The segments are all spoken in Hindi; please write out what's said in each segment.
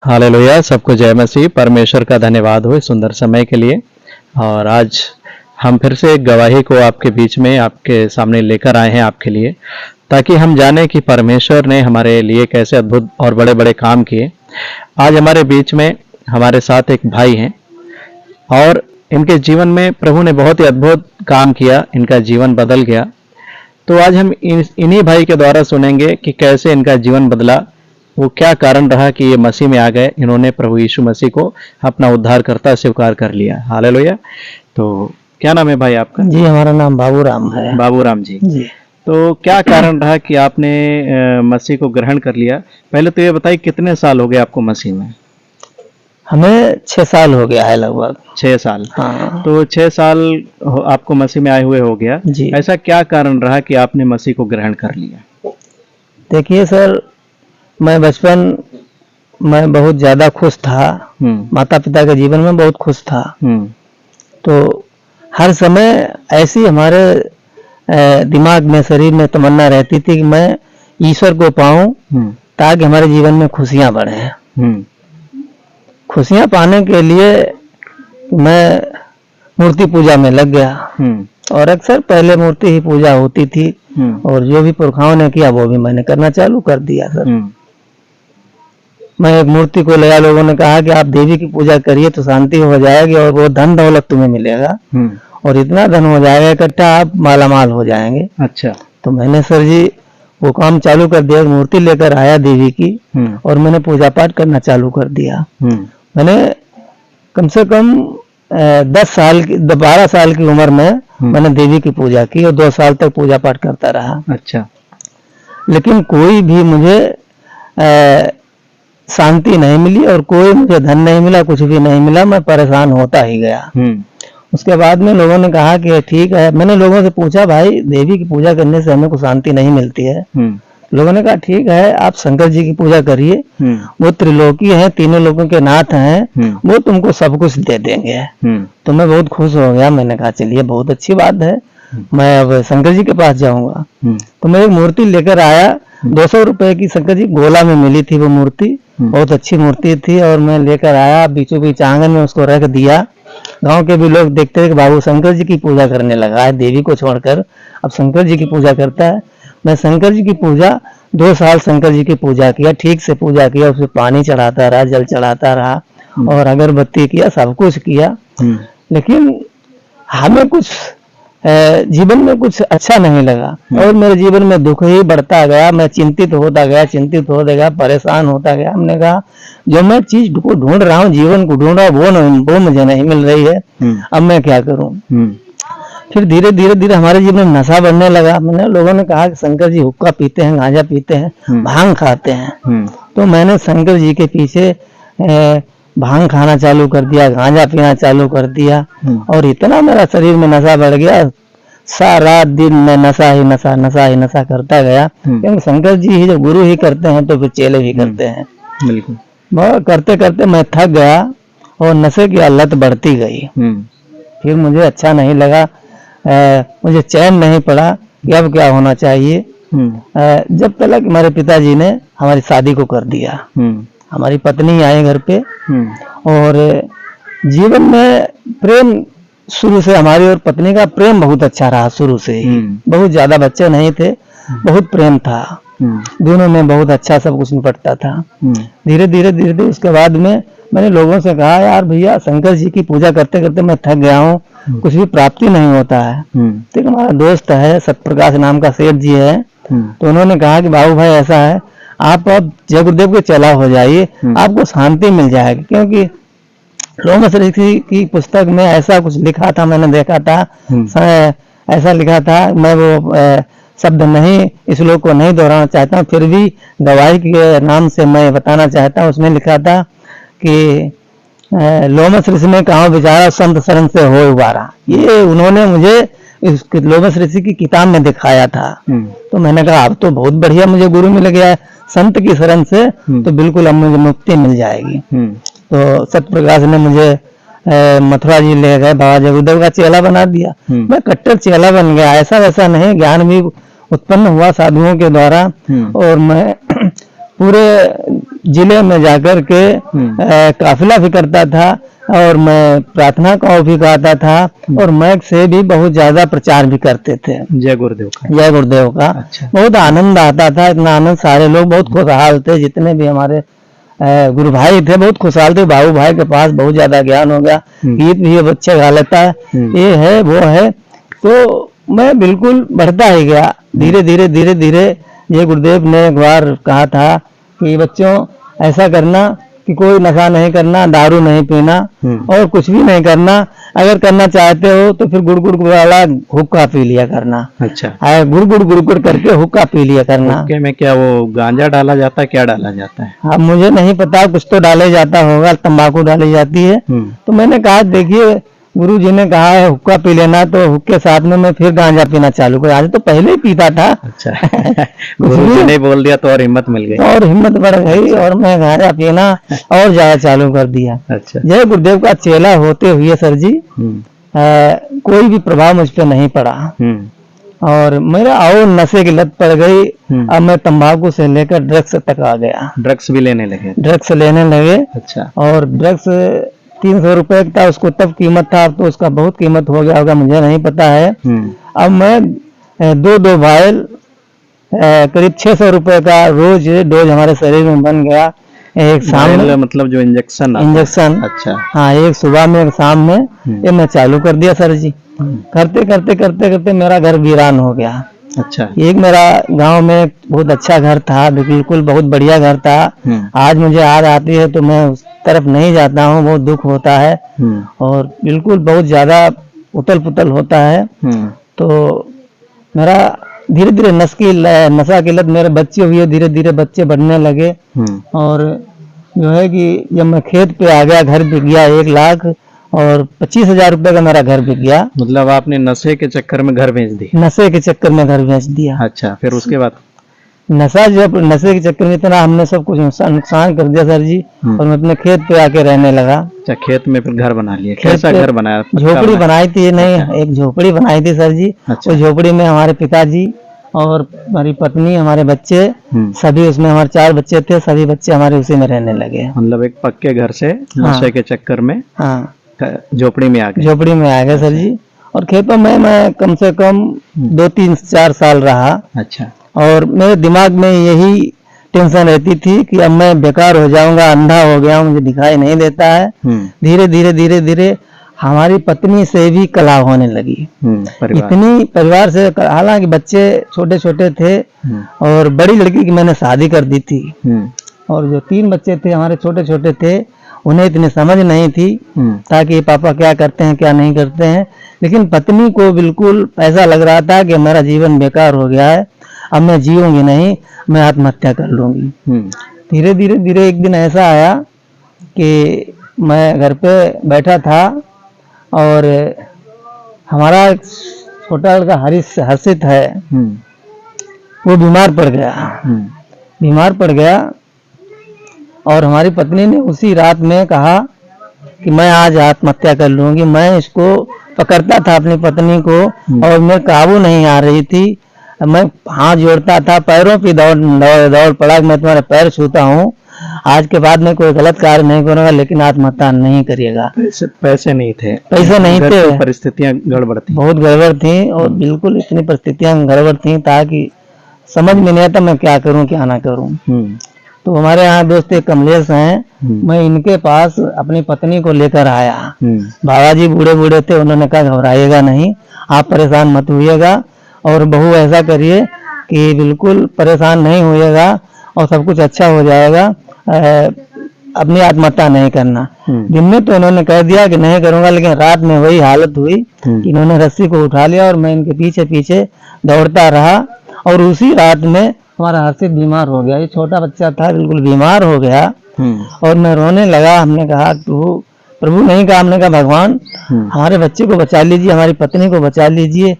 हालेलुया, सबको जय मसीह। परमेश्वर का धन्यवाद हो इस सुंदर समय के लिए। और आज हम फिर से एक गवाही को आपके बीच में आपके सामने लेकर आए हैं आपके लिए, ताकि हम जाने कि परमेश्वर ने हमारे लिए कैसे अद्भुत और बड़े-बड़े काम किए। आज हमारे बीच में हमारे साथ एक भाई हैं और इनके जीवन में प्रभु ने बहुत ही अद्भुत काम किया, इनका जीवन बदल गया। तो आज हम इन्हीं भाई के द्वारा सुनेंगे कि कैसे इनका जीवन बदला, वो क्या कारण रहा कि ये मसीह में आ गए, इन्होंने प्रभु यीशु मसीह को अपना उद्धारकर्ता स्वीकार कर लिया। हालेलुया। तो क्या नाम है भाई आपका? जी, हमारा नाम बाबू राम है। बाबू राम जी। जी, तो क्या कारण रहा कि आपने मसीह को ग्रहण कर लिया? पहले तो ये बताइए कितने साल हो गए आपको मसीह में? हमें 6 साल हो गया है लगभग। 6 साल। हाँ। तो 6 साल आपको मसीह में आए हुए हो गया। जी। ऐसा क्या कारण रहा कि आपने मसीह को ग्रहण कर लिया? देखिए सर, मैं बचपन में बहुत ज़्यादा खुश था। माता पिता के जीवन में बहुत खुश था। तो हर समय ऐसी हमारे दिमाग में, शरीर में तमन्ना रहती थी कि मैं ईश्वर को पाऊं, ताकि हमारे जीवन में खुशियां बढ़ें। खुशियां पाने के लिए मैं मूर्ति पूजा में लग गया और अक्सर पहले मूर्ति ही पूजा होती थी और जो भी पुरखाओं ने किया वो भी मैंने करना चालू कर दिया सर। मैं एक मूर्ति को लिया, लोगों ने कहा कि आप देवी की पूजा करिए तो शांति हो जाएगी और वो धन दौलत तुम्हें मिलेगा और इतना धन हो जाएगा इकट्ठा, आप मालामाल हो जाएंगे। अच्छा। तो मैंने सर जी वो काम चालू कर दिया, मूर्ति लेकर आया देवी की और मैंने पूजा पाठ करना चालू कर दिया। मैंने कम से कम 12 साल की उम्र में मैंने देवी की पूजा की और 2 साल तक पूजा पाठ करता रहा। अच्छा। लेकिन कोई भी मुझे शांति नहीं मिली और कोई मुझे धन नहीं मिला, कुछ भी नहीं मिला, मैं परेशान होता ही गया। उसके बाद में लोगों ने कहा कि ठीक है, मैंने लोगों से पूछा भाई देवी की पूजा करने से हमें को शांति नहीं मिलती है। लोगों ने कहा ठीक है, आप शंकर जी की पूजा करिए, वो त्रिलोकी हैं, तीनों लोगों के नाथ हैं, वो तुमको सब कुछ दे देंगे। तो मैं बहुत खुश हो गया। मैंने कहा चलिए बहुत अच्छी बात है, मैं अब शंकर जी के पास जाऊंगा। तो मैं एक मूर्ति लेकर आया, 200 रुपए की शंकर जी गोला में मिली थी वो मूर्ति, बहुत अच्छी मूर्ति थी और मैं लेकर आया, बीचों बीच आंगन में उसको रख दिया। गांव के भी लोग देखते थे कि बाबू शंकर जी की पूजा करने लगा है, देवी को छोड़कर अब शंकर जी की पूजा करता है। मैं शंकर जी की पूजा 2 साल शंकर जी की पूजा किया, ठीक से पूजा किया, उसमें पानी चढ़ाता रहा, जल चढ़ाता रहा और अगरबत्ती किया, सब कुछ किया। लेकिन हमें कुछ जीवन में कुछ अच्छा नहीं लगा और मेरे जीवन में दुख ही बढ़ता गया। मैं चिंतित होता गया, परेशान होता गया। हमने कहा जो मैं चीज को ढूंढ रहा हूँ, जीवन को ढूंढ रहा हूँ, वो मुझे नहीं मिल रही है, अब मैं क्या करूँ। फिर धीरे धीरे हमारे जीवन में नशा बढ़ने लगा। मैंने लोगों ने कहा कि शंकर जी हुक्का पीते हैं, गांजा पीते हैं, भांग खाते हैं। तो मैंने शंकर जी के पीछे भांग खाना चालू कर दिया, गांजा पीना चालू कर दिया और इतना मेरा शरीर में नशा बढ़ गया, सारा दिन मैं नशा ही नशा करता गया। क्योंकि शंकर जी ही जब गुरु ही करते हैं तो फिर चेले भी करते हैं। बिल्कुल। करते करते मैं थक गया और नशे की लत बढ़ती गई। फिर मुझे अच्छा नहीं लगा, मुझे चैन नहीं पड़ा कि अब क्या होना चाहिए। जब तक हमारे पिताजी ने हमारी शादी को कर दिया, हमारी पत्नी आई घर पे और जीवन में प्रेम शुरू से हमारी और पत्नी का प्रेम बहुत अच्छा रहा। शुरू से ही बहुत ज्यादा बच्चे नहीं थे, बहुत प्रेम था, दोनों में बहुत अच्छा सब कुछ निपटता था। धीरे धीरे उसके बाद में मैंने लोगों से कहा यार भैया शंकर जी की पूजा करते करते मैं थक गया हूँ, कुछ भी प्राप्ति नहीं होता है। तो हमारा दोस्त है सत्यप्रकाश नाम का सेठ जी है, तो उन्होंने कहा कि बाबू भाई ऐसा है, आप अब जय गुरुदेव के चला हो जाइए, आपको शांति मिल जाएगी। क्योंकि लोमस ऋषि की पुस्तक में ऐसा कुछ लिखा था, मैंने देखा था, ऐसा लिखा था, मैं वो शब्द नहीं, इस लोग को नहीं दोहराना चाहता हूँ, फिर भी गवाही के नाम से मैं बताना चाहता हूँ। उसमें लिखा था कि लोमस ऋषि में कहा बेचारा संत शरण से हो उबारा। ये उन्होंने मुझे इस लोमस ऋषि की किताब में दिखाया था। तो मैंने कहा अब तो बहुत बढ़िया मुझे गुरु मिल गया है संत की शरण से, तो बिल्कुल अब मुझे मुक्ति मिल जाएगी। तो सत्यप्रकाश ने मुझे मथुरा जी ले गए, बाबा जगुदेव का चेला बना दिया। मैं कट्टर चेला बन गया, ऐसा वैसा नहीं, ज्ञान भी उत्पन्न हुआ साधुओं के द्वारा और मैं पूरे जिले में जाकर के काफिला भी करता था और मैं प्रार्थना का भी गाता था और माइक से भी बहुत ज्यादा प्रचार भी करते थे। जय गुरुदेव का। जय गुरुदेव का। अच्छा। बहुत आनंद आता था, इतना आनंद, सारे लोग बहुत खुशहाल थे, जितने भी हमारे गुरु भाई थे बहुत खुशहाल थे। बाबू भाई के पास बहुत ज्यादा ज्ञान हो गया, गीत भी अब अच्छे गा लेता है, ये है वो है। तो मैं बिल्कुल बढ़ता ही गया धीरे धीरे धीरे धीरे। ये गुरुदेव ने एक बार कहा था कि बच्चों ऐसा करना कि कोई नशा नहीं करना, दारू नहीं पीना और कुछ भी नहीं करना। अगर करना चाहते हो तो फिर गुड़ गुड़ वाला हुक्का पी लिया करना। अच्छा। गुड़ गुड़ करके हुक्का पी लिया करना। हुक्के में क्या वो गांजा डाला जाता है, क्या डाला जाता है? हाँ, मुझे नहीं पता, कुछ तो डाले जाता होगा, तंबाकू डाली जाती है। तो मैंने कहा देखिए गुरु जी ने कहा है हुक्का पी लेना, तो हुक्के साथ में मैं फिर गांजा पीना चालू कर। आज तो पहले ही पीता था। अच्छा। गुरु जी ने बोल दिया तो और हिम्मत मिल गई। और हिम्मत बढ़ गई और मैं गांजा पीना और ज्यादा चालू कर दिया। अच्छा। जय गुरुदेव का चेला होते हुए सर जी कोई भी प्रभाव मुझ पे नहीं पड़ा और मेरा और नशे की लत पड़ गई। अब मैं तंबाकू से लेकर ड्रग्स तक आ गया। ड्रग्स भी लेने लगे? ड्रग्स लेने लगे। अच्छा। और ड्रग्स 300 रुपए का उसको तब कीमत था, अब तो उसका बहुत कीमत हो गया होगा, मुझे नहीं पता है। अब मैं 2 वायल करीब 600 रुपए का रोज डोज हमारे शरीर में बन गया। एक शाम में, मतलब जो इंजेक्शन। अच्छा। हाँ, एक सुबह में एक शाम में ये मैं चालू कर दिया सर जी। करते करते करते करते मेरा घर वीरान हो गया। अच्छा। एक मेरा गांव में बहुत अच्छा घर था, बिल्कुल बहुत बढ़िया घर था। आज मुझे याद आती है तो मैं उस तरफ नहीं जाता हूँ, बहुत दुख होता है और बिल्कुल बहुत ज्यादा उथल पुथल होता है। तो मेरा धीरे धीरे नशा की लत मेरे बच्चे हुए, धीरे धीरे बच्चे बढ़ने लगे और जो है कि जब मैं खेत पे आ गया, घर बिक गया 1 लाख और 25,000 रुपए का मेरा घर बिक गया। मतलब आपने नशे के चक्कर में घर बेच दिया? नशे के चक्कर में घर बेच दिया। अच्छा। फिर उसके बाद नशे के चक्कर में इतना हमने सब कुछ नुकसान कर दिया सर जी और मैं अपने खेत पे आके रहने लगा। अच्छा। खेत में फिर घर बना लिया? कैसा घर बनाया? झोपड़ी बनाई थी। नहीं, एक झोपड़ी बनाई थी सर जी। अच्छा। उस झोपड़ी में हमारे पिताजी और हमारी पत्नी, हमारे बच्चे सभी उसमें, हमारे 4 बच्चे थे, सभी बच्चे हमारे उसी में रहने लगे। मतलब एक पक्के घर से नशे के चक्कर में झोपड़ी में आ गए? झोपड़ी में आ गए सर जी। और खेतों में मैं कम से कम 2-3-4 साल रहा। अच्छा। और मेरे दिमाग में यही टेंशन रहती थी कि अब मैं बेकार हो जाऊंगा, अंधा हो गया हूं, मुझे दिखाई नहीं देता है। धीरे धीरे धीरे धीरे हमारी पत्नी से भी कलह होने लगी। इतनी परिवार से, हालांकि बच्चे छोटे छोटे थे और बड़ी लड़की की मैंने शादी कर दी थी और जो 3 बच्चे थे हमारे छोटे छोटे थे, उन्हें इतनी समझ नहीं थी ताकि पापा क्या करते हैं क्या नहीं करते हैं। लेकिन पत्नी को बिल्कुल ऐसा लग रहा था कि मेरा जीवन बेकार हो गया है, अब मैं जीऊंगी नहीं, मैं आत्महत्या कर लूंगी। धीरे धीरे धीरे एक दिन ऐसा आया कि मैं घर पे बैठा था और हमारा छोटा लड़का हर्षित है, वो बीमार पड़ गया और हमारी पत्नी ने उसी रात में कहा कि मैं आज आत्महत्या कर लूंगी। मैं इसको पकड़ता था अपनी पत्नी को और मैं काबू नहीं आ रही थी। मैं हाथ जोड़ता था, पैरों पे दौड़ पड़ा, मैं तुम्हारे पैर छूता हूँ, आज के बाद में कोई गलत कार्य नहीं करूंगा, लेकिन आत्महत्या नहीं करिएगा। पैसे नहीं थे? परिस्थितियां गड़बड़ थी, बहुत गड़बड़ थी और बिल्कुल इतनी परिस्थितियां गड़बड़ थी ताकि समझ में नहीं आता मैं क्या करूं क्या ना करूं। तो हमारे यहाँ दोस्त एक कमलेश हैं, मैं इनके पास अपनी पत्नी को लेकर आया। बाबा जी बूढ़े थे, उन्होंने कहा घबराइएगा नहीं, आप परेशान मत होइएगा और बहू ऐसा करिए कि बिल्कुल परेशान नहीं होइएगा और सब कुछ अच्छा हो जाएगा, अपनी आत्महत्या नहीं करना। दिन में तो इन्होंने कह दिया कि नहीं करूंगा, लेकिन रात में वही हालत हुई कि इन्होंने रस्सी को उठा लिया और मैं इनके पीछे पीछे दौड़ता रहा और उसी रात में हमारा हर्षित बीमार हो गया। ये छोटा बच्चा था, बिल्कुल बीमार हो गया और मैं रोने लगा। हमने कहा प्रभु नहीं कहा, हमने कहा भगवान हमारे बच्चे को बचा लीजिए, हमारी पत्नी को बचा लीजिए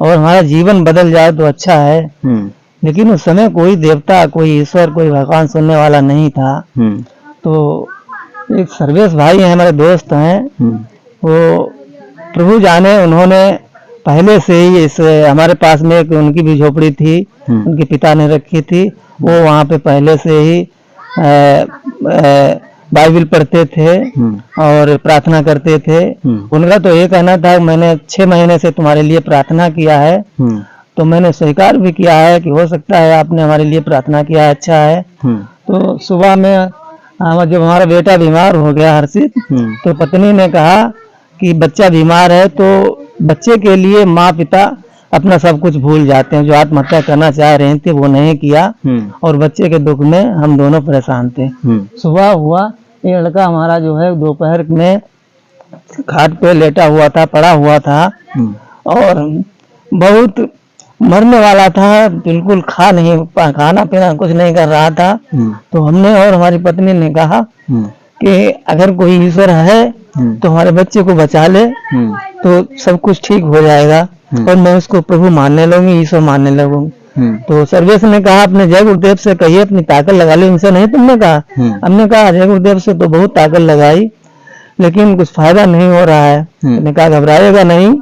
और हमारा जीवन बदल जाए तो अच्छा है। लेकिन उस समय कोई देवता, कोई ईश्वर, कोई भगवान सुनने वाला नहीं था। तो एक सर्वेश भाई हैं, हमारे दोस्त हैं, वो प्रभु जाने उन्होंने पहले से ही इस हमारे पास में एक उनकी भी झोपड़ी थी, उनके पिता ने रखी थी। वो वहाँ पे पहले से ही बाइबल पढ़ते थे और प्रार्थना करते थे। उनका तो ये कहना था, मैंने 6 महीने से तुम्हारे लिए प्रार्थना किया है, तो मैंने स्वीकार भी किया है कि हो सकता है आपने हमारे लिए प्रार्थना किया है, अच्छा है। तो सुबह में जब हमारा बेटा बीमार हो गया हर्षित, तो पत्नी ने कहा कि बच्चा बीमार है तो बच्चे के लिए माँ पिता अपना सब कुछ भूल जाते हैं। जो आत्महत्या करना चाह रहे थे वो नहीं किया, और बच्चे के दुख में हम दोनों परेशान थे। सुबह हुआ, ये लड़का हमारा जो है दोपहर में खाट पे लेटा हुआ था, पड़ा हुआ था और बहुत मरने वाला था, बिल्कुल खाना पीना कुछ नहीं कर रहा था। तो हमने और हमारी पत्नी ने कहा कि अगर कोई ईश्वर है तो हमारे बच्चे को बचा ले, तो सब कुछ ठीक हो जाएगा और मैं उसको प्रभु मानने लगूंगी, ईश्वर मानने लगूंगी। तो सर्वेश ने कहा अपने जय गुरुदेव से कहिए अपनी ताकत लगा ली। उनसे नहीं तुमने कहा? हमने कहा जय गुरुदेव से तो बहुत ताकत लगाई लेकिन कुछ फायदा नहीं हो रहा है। मैंने कहा घबराएगा नहीं,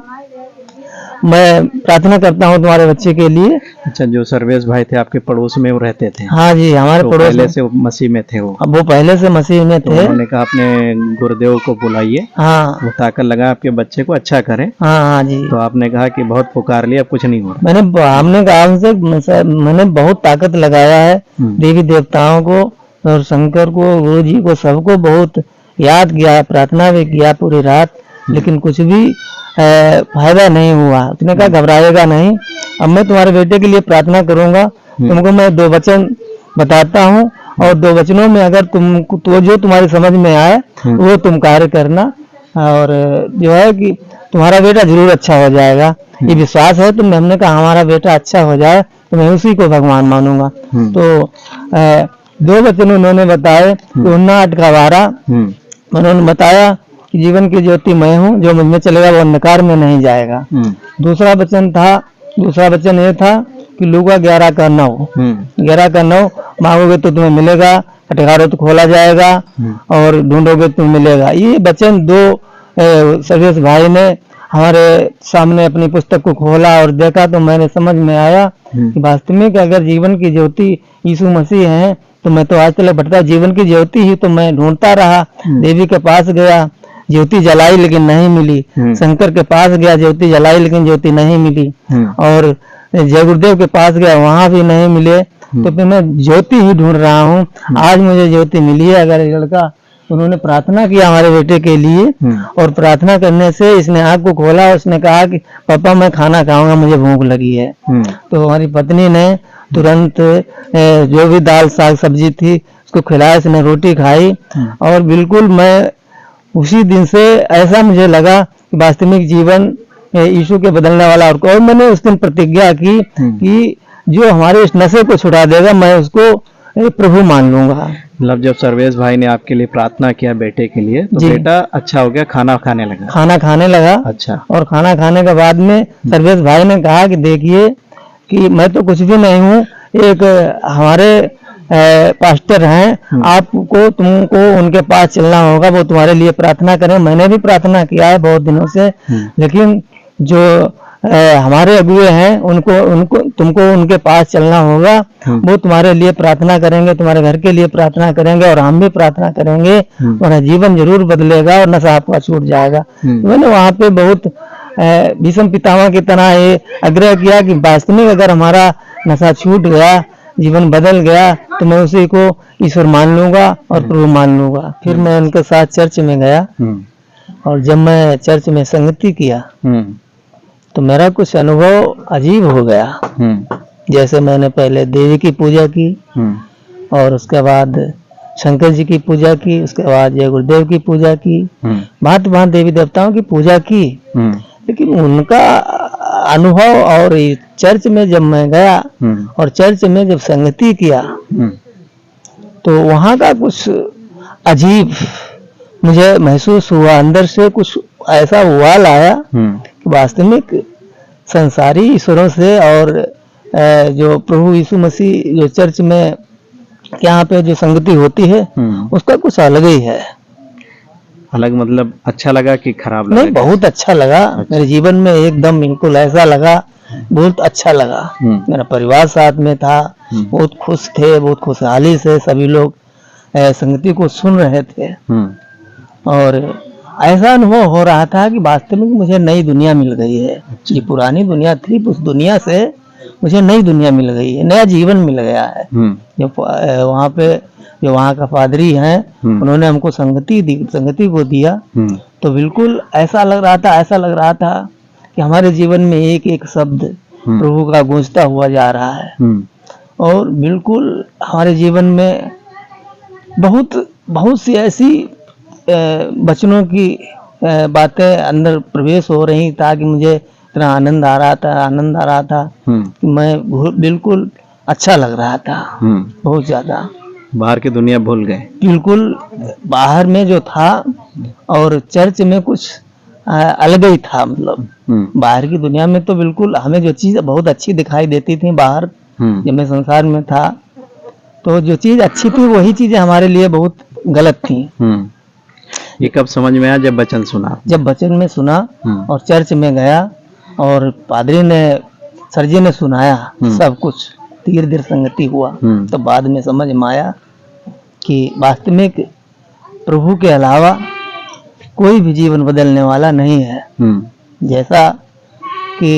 मैं प्रार्थना करता हूँ तुम्हारे बच्चे के लिए। अच्छा, जो सर्वेश भाई थे आपके पड़ोस में वो रहते थे? हाँ जी, हमारे पड़ोस पहले से मसीह में थे वो पहले से मसीह में थे। तो उन्होंने कहा अपने गुरुदेव को बुलाइए, हाँ, वो ताकत लगा आपके बच्चे को अच्छा करे। हाँ हाँ जी। तो आपने कहा कि बहुत पुकार लिया, कुछ नहीं हो रहा। हमने कहा उनसे मैंने बहुत ताकत लगाया है, देवी देवताओं को और शंकर को, गुरु जी को, सबको बहुत याद किया, प्रार्थना भी किया पूरी रात, लेकिन कुछ भी फायदा नहीं हुआ। उसने कहा घबराएगा नहीं, अब मैं तुम्हारे बेटे के लिए प्रार्थना करूंगा, तुमको मैं 2 वचन बताता हूँ और 2 वचनों में अगर तुमको तो जो तुम्हारी समझ में आए वो तुम कार्य करना, और जो है कि तुम्हारा बेटा जरूर अच्छा हो जाएगा, ये विश्वास है तुम्हें। हमने कहा हमारा बेटा अच्छा हो जाए तो मैं उसी को भगवान मानूंगा। तो 2 वचन उन्होंने बताए, 8 का 12 उन्होंने बताया कि जीवन की ज्योति मैं हूँ, जो मुझ में चलेगा वो अंधकार में नहीं जाएगा। दूसरा वचन ये था कि लूका 11 का 9 मांगोगे तो तुम्हें मिलेगा, खटखटाओ तो खोला जाएगा और ढूंढोगे तो मिलेगा। ये वचन 2 सर्वेश भाई ने हमारे सामने अपनी पुस्तक को खोला और देखा तो मैंने समझ में आया कि वास्तविक अगर जीवन की ज्योति यीशु मसीह है तो मैं तो आज तक भटका, जीवन की ज्योति ही तो मैं ढूंढता रहा। देवी के पास गया, ज्योति जलाई लेकिन नहीं मिली। शंकर के पास गया, ज्योति जलाई लेकिन ज्योति नहीं मिली। और जय गुरुदेव के पास गया, वहां भी नहीं मिले। तो फिर मैं ज्योति ही ढूंढ रहा हूँ। आज मुझे ज्योति मिली है। अगर लड़का, उन्होंने प्रार्थना किया हमारे बेटे के लिए, और प्रार्थना करने से इसने आँख को खोला और उसने कहा कि पापा मैं खाना खाऊंगा, मुझे भूख लगी है। तो हमारी पत्नी ने तुरंत जो भी दाल साग सब्जी थी उसको खिलाया, इसने रोटी खाई, और बिल्कुल मैं उसी दिन से ऐसा मुझे लगा कि वास्तविक जीवन यीशु के बदलने वाला। और मैंने उस दिन प्रतिज्ञा की कि जो हमारे इस नशे को छुड़ा देगा मैं उसको प्रभु मान लूंगा। मतलब जब सर्वेश भाई ने आपके लिए प्रार्थना किया बेटे के लिए तो बेटा अच्छा हो गया, खाना खाने लगा। अच्छा। और खाना खाने के बाद में सर्वेश भाई ने कहा कि देखिए कि मैं तो कुछ भी नहीं हूँ, एक हमारे पास्टर हैं, आपको तुमको उनके पास चलना होगा, वो तुम्हारे लिए प्रार्थना करें। मैंने भी प्रार्थना किया है बहुत दिनों से, लेकिन जो हमारे अगुए हैं उनको तुमको उनके पास चलना होगा, वो तुम्हारे लिए प्रार्थना करेंगे, तुम्हारे घर के लिए प्रार्थना करेंगे, और हम भी प्रार्थना करेंगे, और जीवन जरूर बदलेगा और नशा आपका छूट जाएगा। मैंने वहाँ पे बहुत भीष्म पितामह की तरह ये आग्रह किया कि वास्तविक अगर हमारा नशा छूट गया, जीवन बदल गया, तो मैं उसी को ईश्वर मान लूंगा और प्रभु मान लूंगा। फिर मैं उनके साथ चर्च में गया, और जब मैं चर्च में संगति किया तो मेरा कुछ अनुभव अजीब हो गया। जैसे मैंने पहले देवी की पूजा की, और उसके बाद शंकर जी की पूजा की, उसके बाद जय गुरुदेव की पूजा की, भांत देवी देवताओं की पूजा की, लेकिन उनका अनुभव, और चर्च में जब मैं गया और चर्च में जब संगति किया तो वहाँ का कुछ अजीब मुझे महसूस हुआ। अंदर से कुछ ऐसा उबाल आया कि वास्तविक संसारी ईश्वरों से और जो प्रभु यीशु मसीह जो चर्च में यहाँ पे जो संगति होती है उसका कुछ अलग ही है। अलग मतलब अच्छा लगा कि खराब लगा? नहीं, बहुत अच्छा लगा। मेरे जीवन में एकदम बिल्कुल ऐसा लगा, बहुत अच्छा लगा। मेरा परिवार साथ में था, बहुत खुश थे, बहुत खुशहाली से सभी लोग संगति को सुन रहे थे। और ऐसा अनुभव हो रहा था कि वास्तव में मुझे नई दुनिया मिल गई है। ये पुरानी दुनिया थी, उस दुनिया से मुझे नई दुनिया मिल गई है, नया जीवन मिल गया है। जो वहाँ पे जो वहाँ का पादरी हैं, उन्होंने हमको संगति को दिया, तो बिल्कुल ऐसा लग रहा था कि हमारे जीवन में एक एक शब्द प्रभु का गूंजता हुआ जा रहा है। और बिल्कुल हमारे जीवन में बहुत सी ऐसी वचनों की बातें अंदर प्रवेश हो रही था कि मुझे इतना आनंद आ रहा था कि मैं बिल्कुल अच्छा लग रहा था, बहुत ज्यादा। बाहर की दुनिया भूल गए? बिल्कुल, बाहर में जो था और चर्च में कुछ अलग ही था। मतलब बाहर की दुनिया में तो बिल्कुल हमें जो चीज बहुत अच्छी दिखाई देती थी बाहर, जब मैं संसार में था, तो जो चीज अच्छी थी वही चीजें हमारे लिए बहुत गलत थी। ये कब समझ में आया? जब वचन सुना? जब वचन में सुना और चर्च में गया और पादरी ने, सर जी ने सुनाया सब कुछ, धीरे धीरे संगति हुआ, तो बाद में समझ में आया कि वास्तविक प्रभु के अलावा कोई भी जीवन बदलने वाला नहीं है। जैसा कि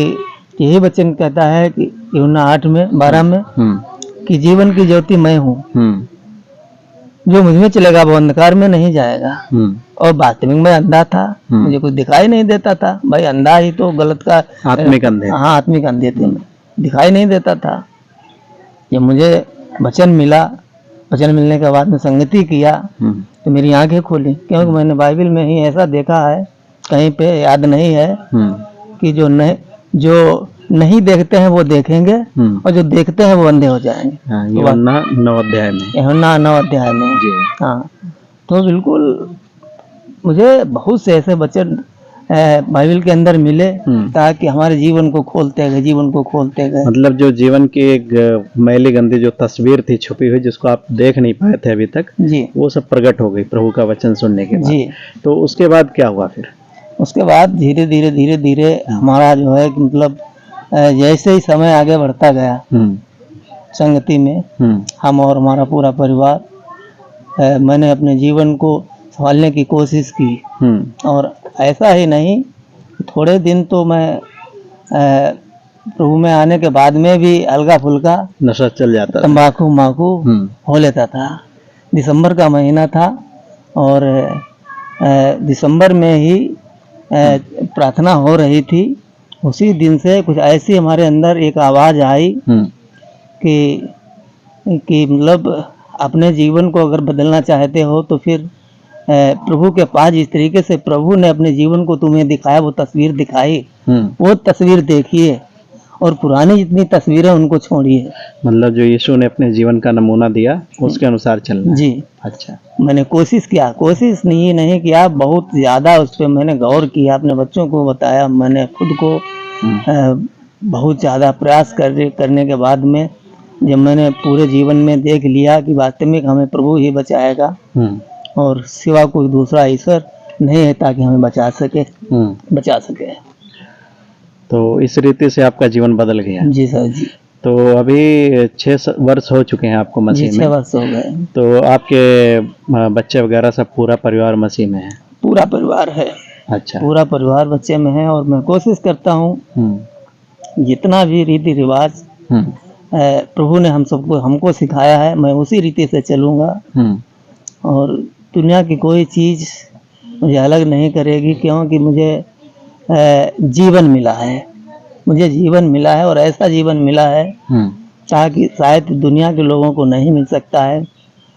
यही वचन कहता है कि यूहन्ना 8:12 में कि जीवन की ज्योति मैं हूँ, जो मुझ में चलेगा वो अंधकार में नहीं जाएगा। और वास्तविक मैं अंधा था, मुझे कुछ दिखाई नहीं देता था। भाई अंधा ही तो गलत का आत्मिक अंधे। हाँ, आत्मिक अंधे थे, दिखाई नहीं देता था। जब मुझे वचन मिला, वचन मिलने के बाद में संगति किया, तो मेरी आंखें खुली, क्योंकि मैंने बाइबल में ही ऐसा देखा है, कहीं पे याद नहीं है, कि जो नहीं देखते हैं वो देखेंगे, और जो देखते हैं वो अंधे हो जाएंगे। यूहन्ना 9 अध्याय में। यूहन्ना 9 अध्याय में। हाँ, तो बिल्कुल मुझे बहुत से ऐसे वचन बाइबल के अंदर मिले, ताकि हमारे जीवन को खोलते गए। मतलब जो जीवन की एक मैली गंदी जो तस्वीर थी छुपी हुई, जिसको आप देख नहीं पाए थे अभी तक, जी, वो सब प्रकट हो गई प्रभु का वचन सुनने के बाद। जी। तो उसके बाद क्या हुआ फिर? उसके बाद धीरे धीरे हमारा जो है कि मतलब जैसे ही समय आगे बढ़ता गया संगति में, हम और हमारा पूरा परिवार, मैंने अपने जीवन को संभालने की कोशिश की। और ऐसा ही नहीं, थोड़े दिन तो मैं प्रभु में आने के बाद में भी हल्का फुल्का नशा चल जाता, तंबाकू हो लेता था। दिसंबर का महीना था और दिसंबर में ही प्रार्थना हो रही थी। उसी दिन से कुछ ऐसी हमारे अंदर एक आवाज आई कि मतलब अपने जीवन को अगर बदलना चाहते हो तो फिर प्रभु के पास, जिस तरीके से प्रभु ने अपने जीवन को तुम्हें दिखाया, वो तस्वीर दिखाई, वो तस्वीर देखिए और पुरानी जितनी तस्वीरें उनको छोड़िए। मतलब जो यीशु ने अपने जीवन का नमूना दिया उसके अनुसार चलना। जी। अच्छा, मैंने कोशिश नहीं किया, बहुत ज्यादा उस पर मैंने गौर किया, अपने बच्चों को बताया, मैंने खुद को बहुत ज्यादा प्रयास करने के बाद में जब मैंने पूरे जीवन में देख लिया कि वास्तविक हमें प्रभु ही बचाएगा और सिवा कोई दूसरा ईश्वर नहीं है ताकि हमें बचा सके। तो इस रीति से आपका जीवन बदल गया? जी सर जी। तो अभी 6 वर्ष हो चुके हैं आपको मसीह में? 6 वर्ष हो गए। तो आपके बच्चे वगैरह सब, पूरा परिवार मसीह में है? पूरा परिवार है। अच्छा, पूरा परिवार बच्चे में है। और मैं कोशिश करता हूँ जितना भी रीति रिवाज प्रभु ने हमको सिखाया है, मैं उसी रीति से चलूँगा और दुनिया की कोई चीज़ मुझे अलग नहीं करेगी, क्योंकि मुझे जीवन मिला है और ऐसा जीवन मिला है ताकि शायद दुनिया के लोगों को नहीं मिल सकता है,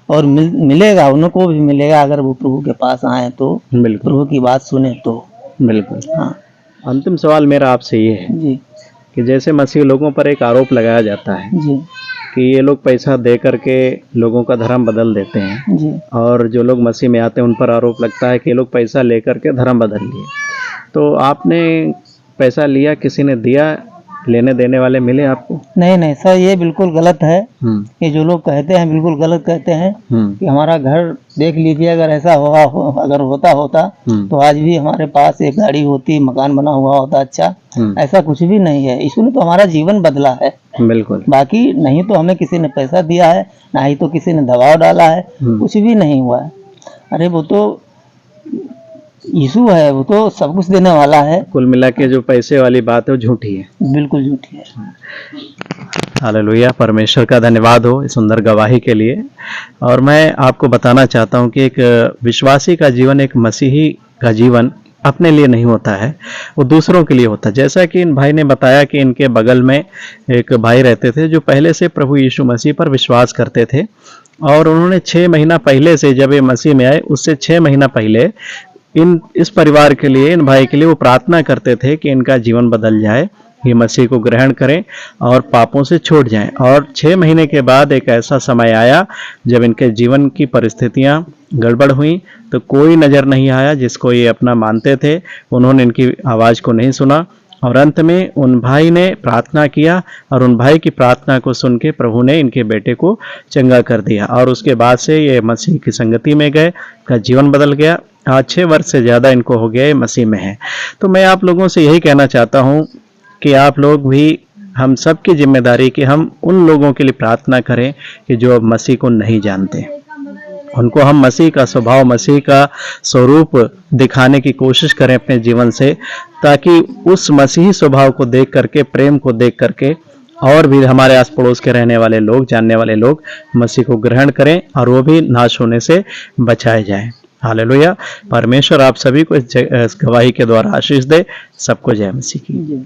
और मिलेगा, उनको भी मिलेगा अगर वो प्रभु के पास आए तो, प्रभु की बात सुने तो। बिल्कुल। हाँ। अंतिम सवाल मेरा आपसे ये है जी कि जैसे मसीह लोगों पर एक आरोप लगाया जाता है जी कि ये लोग पैसा दे करके लोगों का धर्म बदल देते हैं जी, और जो लोग मसीह में आते हैं उन पर आरोप लगता है कि ये लोग पैसा लेकर के धर्म बदल लिए। तो आपने पैसा लिया, किसी ने दिया लेने देने वाले मिले आपको? नहीं नहीं सर, ये बिल्कुल गलत है। ये जो लोग कहते हैं बिल्कुल गलत कहते हैं कि हमारा घर देख लीजिए, अगर ऐसा अगर होता तो आज भी हमारे पास एक गाड़ी होती, मकान बना हुआ होता अच्छा। ऐसा कुछ भी नहीं है, इसने तो हमारा जीवन बदला है। बिल्कुल। बाकी नहीं तो हमें किसी ने पैसा दिया है, ना ही तो किसी ने दबाव डाला है, कुछ भी नहीं हुआ है। अरे वो तो यीशु है, वो तो सब कुछ देने वाला है। कुल मिला के जो पैसे वाली बात है वो झूठी है, बिल्कुल झूठी है। हालेलुया, परमेश्वर का धन्यवाद हो इस सुंदर गवाही के लिए। और मैं आपको बताना चाहता हूं कि एक विश्वासी का जीवन, एक मसीही का जीवन अपने लिए नहीं होता है, वो दूसरों के लिए होता है। जैसा कि इन भाई ने बताया कि इनके बगल में एक भाई रहते थे जो पहले से प्रभु यीशु मसीह पर विश्वास करते थे, और उन्होंने 6 महीना पहले से, जब ये मसीह में आए उससे 6 महीना पहले इस परिवार के लिए, इन भाई के लिए वो प्रार्थना करते थे कि इनका जीवन बदल जाए, ये मसीह को ग्रहण करें और पापों से छूट जाएं। और 6 महीने के बाद एक ऐसा समय आया जब इनके जीवन की परिस्थितियां गड़बड़ हुई, तो कोई नज़र नहीं आया जिसको ये अपना मानते थे, उन्होंने इनकी आवाज़ को नहीं सुना। और अंत में उन भाई ने प्रार्थना किया, और उन भाई की प्रार्थना को सुन के प्रभु ने इनके बेटे को चंगा कर दिया, और उसके बाद से ये मसीह की संगति में गए, का जीवन बदल गया। आज 6 वर्ष से ज़्यादा इनको हो गया, ये मसीह में है। तो मैं आप लोगों से यही कहना चाहता हूँ कि आप लोग भी, हम सब की जिम्मेदारी कि हम उन लोगों के लिए प्रार्थना करें कि जो अब मसीह को नहीं जानते, उनको हम मसीह का स्वभाव, मसीह का स्वरूप दिखाने की कोशिश करें अपने जीवन से, ताकि उस मसीही स्वभाव को देख करके, प्रेम को देख करके और भी हमारे आस पड़ोस के रहने वाले लोग, जानने वाले लोग मसीह को ग्रहण करें और वो भी नाश होने से बचाए जाएं। हालेलुया। परमेश्वर आप सभी को इस गवाही के द्वारा आशीष दे। सबको जय मसीह की।